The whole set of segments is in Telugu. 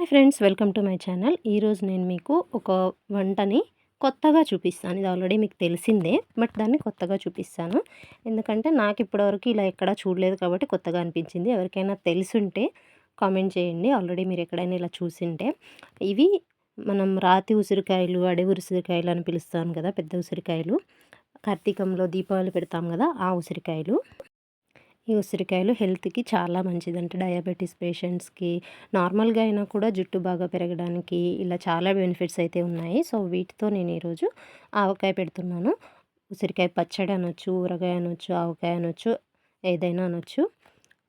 Friends, welcome to my channel. ఈరోజు నేను మీకు ఒక వంటని కొత్తగా చూపిస్తాను. ఇది ఆల్రెడీ మీకు తెలిసిందే, బట్ దాన్ని కొత్తగా చూపిస్తాను. ఎందుకంటే నాకు ఇప్పటివరకు ఇలా ఎక్కడా చూడలేదు కాబట్టి కొత్తగా అనిపించింది. ఎవరికైనా తెలిసుంటే కామెంట్ చేయండి, ఆల్రెడీ మీరు ఎక్కడైనా ఇలా చూసింటే. ఇవి మనం రాతి ఉసిరికాయలు, అడవి ఉసిరికాయలు అని పిలుస్తాం కదా, పెద్ద ఉసిరికాయలు. కార్తీకంలో దీపావళి పెడతాం కదా, ఆ ఉసిరికాయలు. ఈ ఉసిరికాయలు హెల్త్‌కి చాలా మంచిదంట. డయాబెటిస్ పేషెంట్స్‌కి, నార్మల్‌గా అయినా కూడా జుట్టు బాగా పెరగడానికి ఇలా చాలా బెనిఫిట్స్ అయితే ఉన్నాయి. సో, వీటితో నేను ఈరోజు ఆవకాయ పెడుతున్నాను. ఉసిరికాయ పచ్చడి అనొచ్చు, ఊరగాయ అనొచ్చు, ఆవకాయ అనొచ్చు, ఏదైనా అనొచ్చు.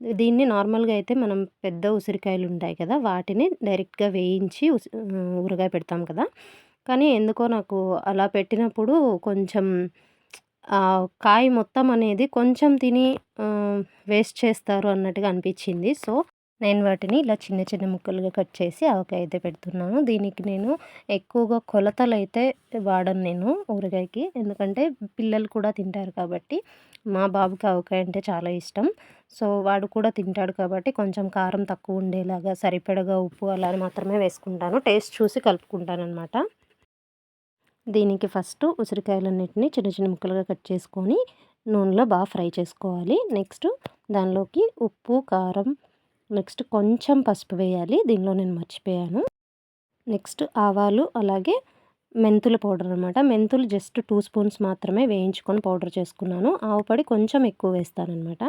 దీన్ని నార్మల్‌గా అయితే మనం పెద్ద ఉసిరికాయలు ఉంటాయి కదా, వాటిని డైరెక్ట్‌గా వేయించి ఊరగాయ పెడతాం కదా. కానీ ఎందుకో నాకు అలా పెట్టినప్పుడు కొంచెం కాయ మొత్తం అనేది కొంచెం తిని వేస్ట్ చేస్తారు అన్నట్టుగా అనిపించింది. సో, నేను వాటిని ఇలా చిన్న చిన్న ముక్కలుగా కట్ చేసి ఆవకాయ అయితే పెడుతున్నాను. దీనికి నేను ఎక్కువగా కొలతలైతే వాడను నేను ఊరగాయకి. ఎందుకంటే పిల్లలు కూడా తింటారు కాబట్టి. మా బాబుకి ఆవకాయ అంటే చాలా ఇష్టం. సో, వాడు కూడా తింటాడు కాబట్టి కొంచెం కారం తక్కువ ఉండేలాగా సరిపడగా ఉప్పు అలా మాత్రమే వేసుకుంటాను. టేస్ట్ చూసి కలుపుకుంటాననమాట. దీనికి ఫస్ట్ ఉసిరికాయలన్నిటిని చిన్న చిన్న ముక్కలుగా కట్ చేసుకొని నూనెలో బాగా ఫ్రై చేసుకోవాలి. నెక్స్ట్ దానిలోకి ఉప్పు, కారం, నెక్స్ట్ కొంచెం పసుపు వేయాలి. దీనిలో నేను మర్చిపోయాను. నెక్స్ట్ ఆవాలు, అలాగే మెంతుల పౌడర్ అనమాట. మెంతులు జస్ట్ 2 స్పూన్స్ మాత్రమే వేయించుకొని పౌడర్ చేసుకున్నాను. ఆవు పొడి కొంచెం ఎక్కువ వేస్తానన్నమాట.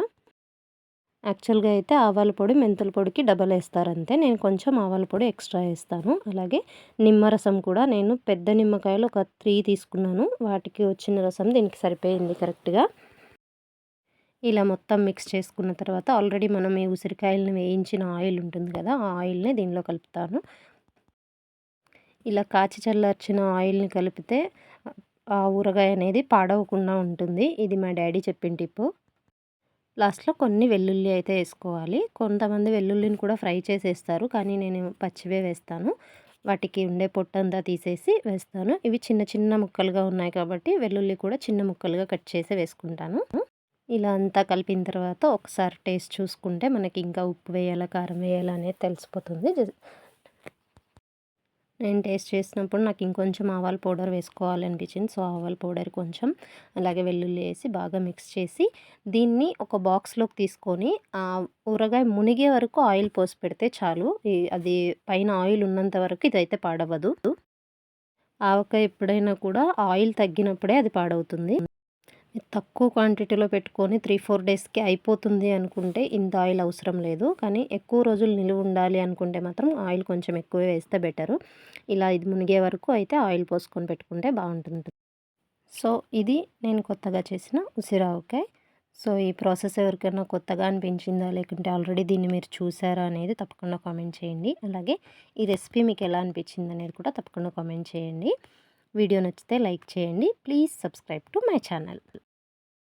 యాక్చువల్‌గా అయితే ఆవాల పొడి, మెంతుల పొడికి డబల్ ఏస్తారంతే. నేను కొంచెం ఆవాల పొడి ఎక్స్ట్రా ఏస్తాను. అలాగే నిమ్మరసం కూడా నేను పెద్ద నిమ్మకాయలు ఒక 3 తీసుకున్నాను. వాటికి వచ్చిన రసం దీనికి సరిపోయింది కరెక్ట్‌గా. ఇలా మొత్తం మిక్స్ చేసుకున్న తర్వాత ఆల్రెడీ మనం ఈ ఉసిరికాయలను వేయించిన ఆయిల్ ఉంటుంది కదా, ఆ ఆయిల్‌ని దీనిలో కలుపుతాను. ఇలా కాచి చల్లార్చిన ఆయిల్‌ని కలిపితే ఆ ఊరగాయ అనేది పాడవకుండా ఉంటుంది. ఇది మా డ్యాడీ చెప్పిన టిప్పు. లాస్ట్‌లో కొన్ని వెల్లుల్లి అయితే ఏసుకోవాలి. కొంతమంది వెల్లుల్లిని కూడా ఫ్రై చేసేస్తారు, కానీ నేను పచ్చివే వేస్తాను. వాటికి ఉండే పొట్టంతా తీసేసి వేస్తాను. ఇవి చిన్న చిన్న ముక్కలుగా ఉన్నాయి కాబట్టి వెల్లుల్లి కూడా చిన్న ముక్కలుగా కట్ చేసి వేసుకుంటాను. ఇలా అంతా కలిపిన తర్వాత ఒకసారి టేస్ట్ చూసుకుంటే మనకి ఇంకా ఉప్పు వేయాలా, కారం వేయాలా అనేది తెలిసిపోతుంది. నేను టేస్ట్ చేసినప్పుడు నాకు ఇంకొంచెం ఆవాల పౌడర్ వేసుకోవాలనిపించింది. సో, ఆవాల పౌడర్ కొంచెం, అలాగే వెల్లుల్లి వేసి బాగా మిక్స్ చేసి దీన్ని ఒక బాక్స్‌లోకి తీసుకొని ఊరగాయ మునిగే వరకు ఆయిల్ పోసి పెడితే చాలు. అది పైన ఆయిల్ ఉన్నంత వరకు ఇదైతే పాడవదు. ఆవకాయ ఎప్పుడైనా కూడా ఆయిల్ తగ్గినప్పుడే అది పాడవుతుంది. తక్కువ క్వాంటిటీలో పెట్టుకొని 3, 4 డేస్‌కి అయిపోతుంది అనుకుంటే ఇంత ఆయిల్ అవసరం లేదు. కానీ ఎక్కువ రోజులు నిలువ ఉండాలి అనుకుంటే మాత్రం ఆయిల్ కొంచెం ఎక్కువే వేస్తే బెటరు. ఇలా ఇది మునిగే వరకు అయితే ఆయిల్ పోసుకొని పెట్టుకుంటే బాగుంటుంది. సో, ఇది నేను కొత్తగా చేసిన ఉసిరావకాయ. సో, ఈ ప్రాసెస్ ఎవరికైనా కొత్తగా అనిపించిందా, లేకుంటే ఆల్రెడీ దీన్ని మీరు చూసారా అనేది తప్పకుండా కామెంట్ చేయండి. అలాగే ఈ రెసిపీ మీకు ఎలా అనిపించింది అనేది కూడా తప్పకుండా కామెంట్ చేయండి. వీడియో నచ్చితే లైక్ చేయండి. Please subscribe to my channel.